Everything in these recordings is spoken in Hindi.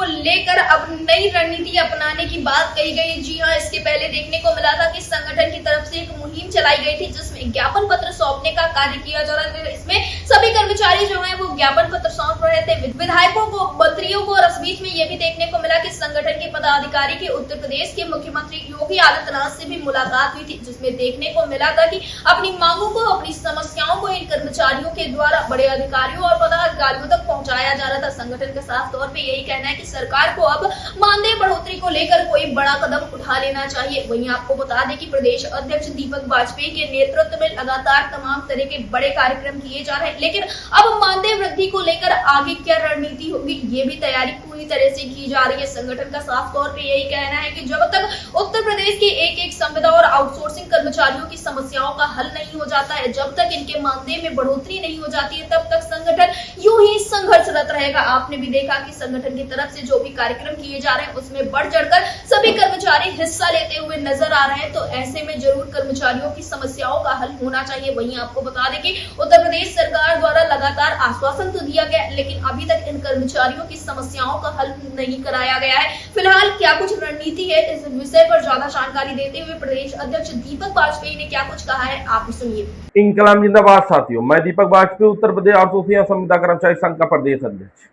को लेकर अब नई रणनीति अपनाने की बात कही गई। जी हां, इसके पहले देखने को मिला था कि संगठन की तरफ से एक मुहिम चलाई गई थी जिसमें ज्ञापन पत्र सौंपने का कार्य किया जा रहा था। इसमें सभी कर्मचारी जो है वो ज्ञापन पत्र सौंप रहे थे विधायकों को, मंत्रियों को, और इस बीच में ये भी देखने को मिला कि संगठन के पदाधिकारी की उत्तर प्रदेश के मुख्यमंत्री योगी आदित्यनाथ से भी मुलाकात हुई थी, जिसमें देखने को मिला था कि अपनी मांगों को, अपनी समस्याओं को इन कर्मचारियों के द्वारा बड़े अधिकारियों और पदाधिकारियों तक पहुंचाया जा रहा था। संगठन का साफ तौर पे यही कहना है कि सरकार को अब मानदेय बढ़ोतरी को लेकर कोई बड़ा कदम उठा लेना चाहिए। वहीं आपको बता दें कि प्रदेश अध्यक्ष दीपक वाजपेयी के नेतृत्व में लगातार तमाम तरह के बड़े कार्यक्रम किए जा रहे हैं, लेकिन अब मानदेय वृद्धि को लेकर आगे क्या रणनीति होगी, ये भी तैयारी पूरी तरह से की जा रही है। संगठन का साफ तौर पे यही कहना है कि जब तक उत्तर प्रदेश के एक संविदा और आउटसोर्सिंग कर्मचारियों की समस्याओं का हल नहीं हो जाता है, जब तक इनके मानदेय में बढ़ोतरी नहीं हो जाती है, तब तक संगठन यूं ही संघर्षरत रहेगा। आपने भी देखा कि संगठन की तरफ से जो भी कार्यक्रम किए जा रहे हैं उसमें बढ़ चढ़कर सभी कर्मचारी हिस्सा लेते हुए नजर आ रहे हैं, तो ऐसे में जरूर कर्मचारियों की समस्याओं का हल होना चाहिए। वहीं आपको बता दें कि उत्तर प्रदेश सरकार द्वारा लगातार आश्वासन तो दिया गया, लेकिन अभी तक इन कर्मचारियों की समस्याओं का हल नहीं कराया गया है। फिलहाल क्या कुछ रणनीति है, इस विषय पर ज्यादा जानकारी देते हुए प्रदेश अध्यक्ष दीपक वाजपेयी ने क्या कुछ कहा है, आप भी सुनिए। इंकलाब जिंदाबाद साथियों, मैं दीपक वाजपेयी, उत्तर प्रदेश आउटसोर्सिंग संविदा कर्मचारी संघ का प्रदेश अध्यक्ष।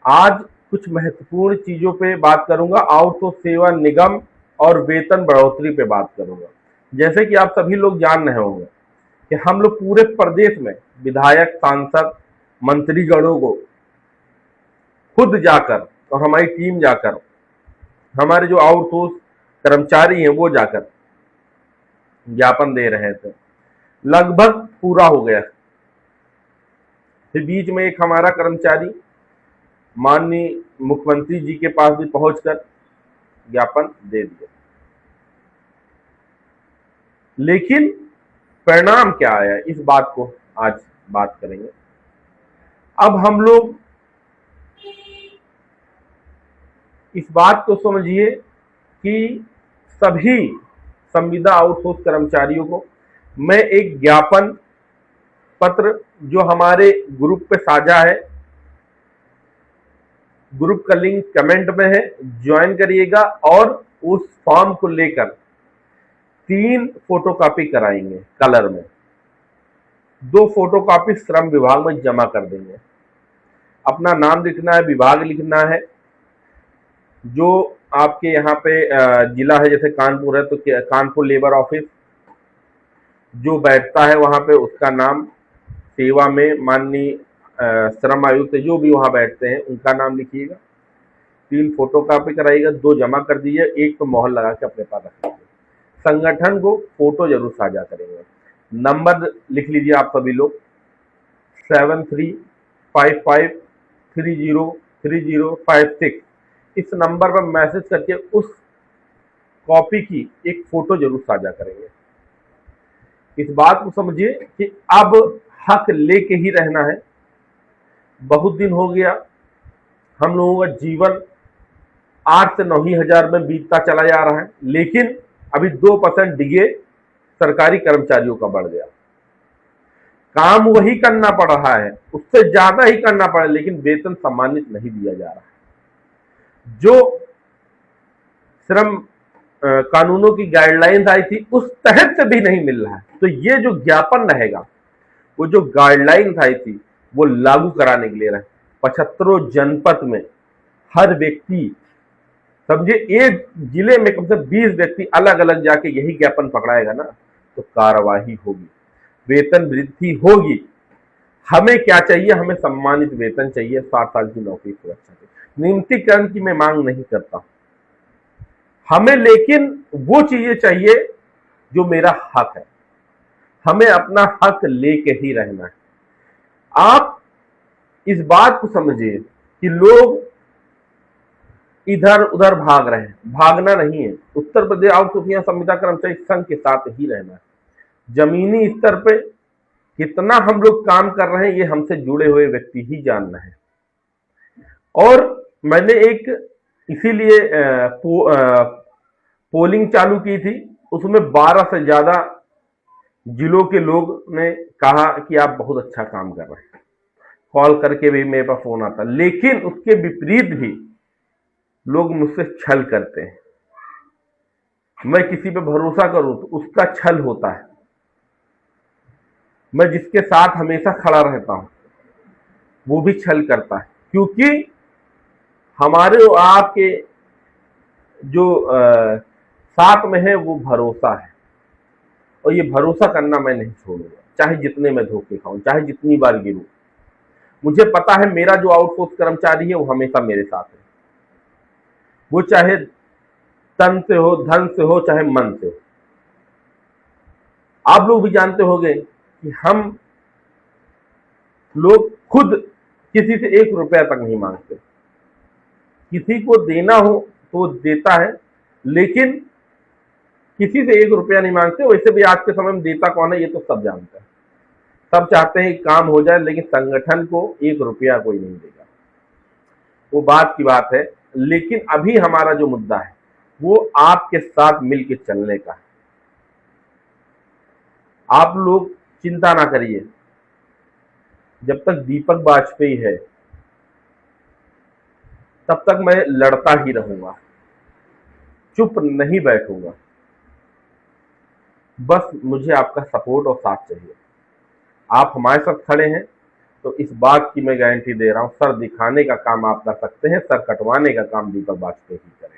आज कुछ महत्वपूर्ण चीजों पे बात करूंगा। आउटसोर्स सेवा निगम और वेतन बढ़ोतरी पे बात करूंगा। जैसे कि आप सभी लोग जान रहे होंगे कि हम लोग पूरे प्रदेश में विधायक, सांसद, मंत्रीगणों को खुद जाकर और हमारी टीम जाकर, हमारे जो आउटसोर्स कर्मचारी हैं वो जाकर ज्ञापन दे रहे थे। लगभग पूरा हो गया। फिर बीच में एक हमारा कर्मचारी माननीय मुख्यमंत्री जी के पास भी पहुंचकर ज्ञापन दे दिया, लेकिन परिणाम क्या आया, इस बात को आज बात करेंगे। अब हम लोग इस बात को समझिए कि सभी संविदा आउटसोर्स कर्मचारियों को मैं एक ज्ञापन पत्र जो हमारे ग्रुप पे साझा है, ग्रुप का लिंक कमेंट में है, ज्वाइन करिएगा और उस फॉर्म को लेकर 3 फोटोकॉपी कराएंगे कलर में, 2 फोटोकॉपी श्रम विभाग में जमा कर देंगे। अपना नाम लिखना है, विभाग लिखना है, जो आपके यहाँ पे जिला है, जैसे कानपुर है तो कानपुर लेबर ऑफिस जो बैठता है वहां पे उसका नाम, सेवा में माननीय श्रम आयुक्त जो भी वहां बैठते हैं उनका नाम लिखिएगा। 3 फोटोकॉपी कराइएगा, 2 जमा कर दीजिए, 1 तो मोहर लगा के अपने पास रख लीजिए। संगठन को फोटो जरूर साझा करेंगे। नंबर लिख लीजिए आप सभी लोग, 7355303056। इस नंबर पर मैसेज करके उस कॉपी की एक फोटो जरूर साझा करेंगे। इस बात को समझिए कि अब हक लेके ही रहना है। बहुत दिन हो गया, हम लोगों का जीवन 8 से 9 ही हजार में बीतता चला जा रहा है, लेकिन अभी 2% डीए सरकारी कर्मचारियों का बढ़ गया। काम वही करना पड़ रहा है, उससे ज्यादा ही करना पड़ा, लेकिन वेतन सम्मानित नहीं दिया जा रहा है। जो श्रम कानूनों की गाइडलाइंस आई थी उस तहत से भी नहीं मिल रहा है। तो ये जो ज्ञापन रहेगा, वो जो गाइडलाइंस आई थी वो लागू कराने के लिए रहे। 75 जनपद में हर व्यक्ति, समझे एक जिले में कम से 20 व्यक्ति अलग अलग जाके यही ज्ञापन पकड़ाएगा ना, तो कार्रवाई होगी, वेतन वृद्धि होगी। हमें क्या चाहिए? हमें सम्मानित वेतन चाहिए, 60 साल की नौकरी सुरक्षा चाहिए। नियमितीकरण की मैं मांग नहीं करता हमें, लेकिन वो चीजें चाहिए जो मेरा हक है। हमें अपना हक लेके ही रहना है। आप इस बात को समझिए कि लोग इधर उधर भाग रहे हैं, भागना नहीं है। उत्तर प्रदेश आउटसोर्सिंग संविदा कर्मचारी संघ के साथ ही रहना है। जमीनी स्तर पे कितना हम लोग काम कर रहे हैं ये हमसे जुड़े हुए व्यक्ति ही जानना है। और मैंने एक इसीलिए पोलिंग चालू की थी, उसमें 12 से ज्यादा जिलों के लोग ने कहा कि आप बहुत अच्छा काम कर रहे हैं। कॉल करके भी मेरे पास फोन आता, लेकिन उसके विपरीत भी लोग मुझसे छल करते हैं, मैं किसी पे भरोसा करूं तो उसका छल होता है। मैं जिसके साथ हमेशा खड़ा रहता हूं वो भी छल करता है, क्योंकि हमारे और आपके जो साथ में है वो भरोसा है, और ये भरोसा करना मैं नहीं छोड़ूंगा, चाहे जितने मैं धोखे खाऊं, चाहे जितनी बार गिरूं। मुझे पता है मेरा जो आउटसोर्स कर्मचारी है वो हमेशा मेरे साथ है, वो चाहे तन से हो, धन से हो, चाहे मन से हो। आप लोग भी जानते होंगे कि हम लोग खुद किसी से 1 रुपया तक नहीं मांगते, किसी को देना हो तो वो देता है, लेकिन किसी से 1 रुपया नहीं मांगते। वैसे भी आज के समय में देता कौन है ये तो सब जानते हैं, सब चाहते हैं कि काम हो जाए, लेकिन संगठन को 1 रुपया कोई नहीं देगा, वो बात की बात है। लेकिन अभी हमारा जो मुद्दा है वो आपके साथ मिलकर चलने का है। आप लोग चिंता ना करिए, जब तक दीपक वाजपेयी है तब तक मैं लड़ता ही रहूंगा, चुप नहीं बैठूंगा। बस मुझे आपका सपोर्ट और साथ चाहिए। आप हमारे साथ खड़े हैं तो इस बात की मैं गारंटी दे रहा हूं, सर दिखाने का काम आप कर सकते हैं, सर कटवाने का काम दीपक वाजपेयी ही करेगा।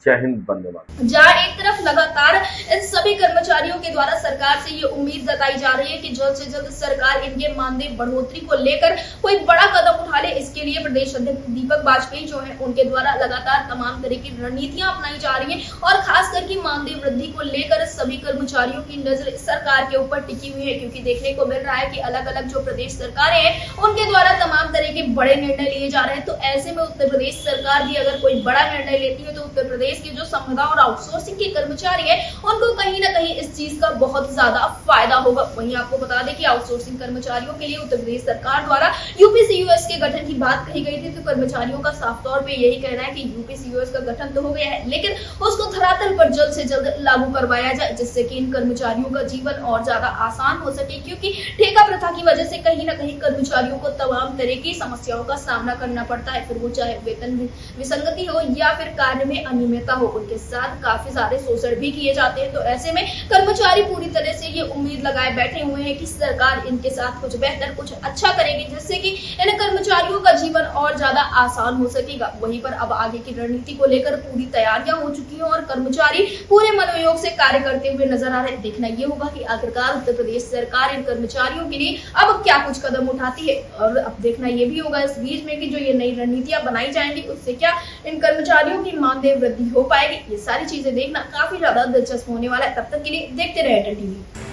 जय हिंद, वंदे मातरम। जहां एक तरफ लगातार इन सभी कर्मचारियों के द्वारा सरकार से ये उम्मीद जताई जा रही है कि जल्द से जल्द सरकार इनके मानदेय बढ़ोतरी को लेकर कोई बड़ा कदम उठा ले। इसके लिए प्रदेश अध्यक्ष दीपक वाजपेयी जो है उनके द्वारा लगातार तमाम तरह की रणनीतियां अपनाई जा रही है, और खास करके मानदेय वृद्धि को लेकर सभी कर्मचारियों की नजर सरकार के ऊपर टिकी हुई है, क्योंकि देखने को मिल रहा है कि अलग अलग जो प्रदेश सरकारें हैं उनके द्वारा तमाम तरह के बड़े निर्णय लिए जा रहे हैं। तो ऐसे में उत्तर प्रदेश सरकार भी अगर कोई बड़ा निर्णय लेती है तो उत्तर प्रदेश के जो संविदा और आउटसोर्सिंग के कर्मचारी हैं उनको कहीं ना कहीं इस चीज का बहुत ज्यादा फायदा होगा। वहीं आपको बता दें कि आउटसोर्सिंग कर्मचारियों के लिए उत्तर प्रदेश सरकार द्वारा यूपीसीयूएस के गठन की बात कही गई थी, तो कर्मचारियों का साफ तौर पे यही कहना है कि यूपीसीयूएस का गठन तो हो गया है, लेकिन उसको धरातल पर जल्द से जल्द लागू करवाया जाए, जिससे कि इन कर्मचारियों का जीवन और ज्यादा आसान हो सके। क्योंकि ठेका प्रथा की वजह से कहीं ना कहीं कर्मचारियों को तमाम तरह की समस्याओं का सामना करना पड़ता है, फिर वो चाहे वेतन विसंगति हो या फिर कार्य में अनियमितता हो, उनके साथ काफी सारे शोषण भी किए जाते हैं। तो ऐसे में कर्मचारी पूरी तरह से ये उम्मीद लगाए बैठे हुए हैं कि सरकार इनके साथ कुछ बेहतर, कुछ अच्छा करेगी, जिससे कि इन कर्मचारियों का जीवन और ज्यादा आसान हो सकेगा। वहीं पर अब आगे की रणनीति को लेकर पूरी तैयारियां हो चुकी हैं और कर्मचारी पूरे मनोयोग से कार्य करते हुए नजर आ रहे हैं। देखना ये होगा कि आखिरकार उत्तर प्रदेश सरकार इन कर्मचारियों के लिए अब क्या कुछ कदम उठाती है, और अब देखना ये भी होगा इस बीच में कि जो ये नई रणनीतियां बनाई जाएंगी उससे क्या इन कर्मचारियों की मानदेय वृद्धि हो पाएगी। ये सारी चीजें देखना काफी ज्यादा दिलचस्प होने वाला है। तब तक के लिए देखते रहे अटल टीवी।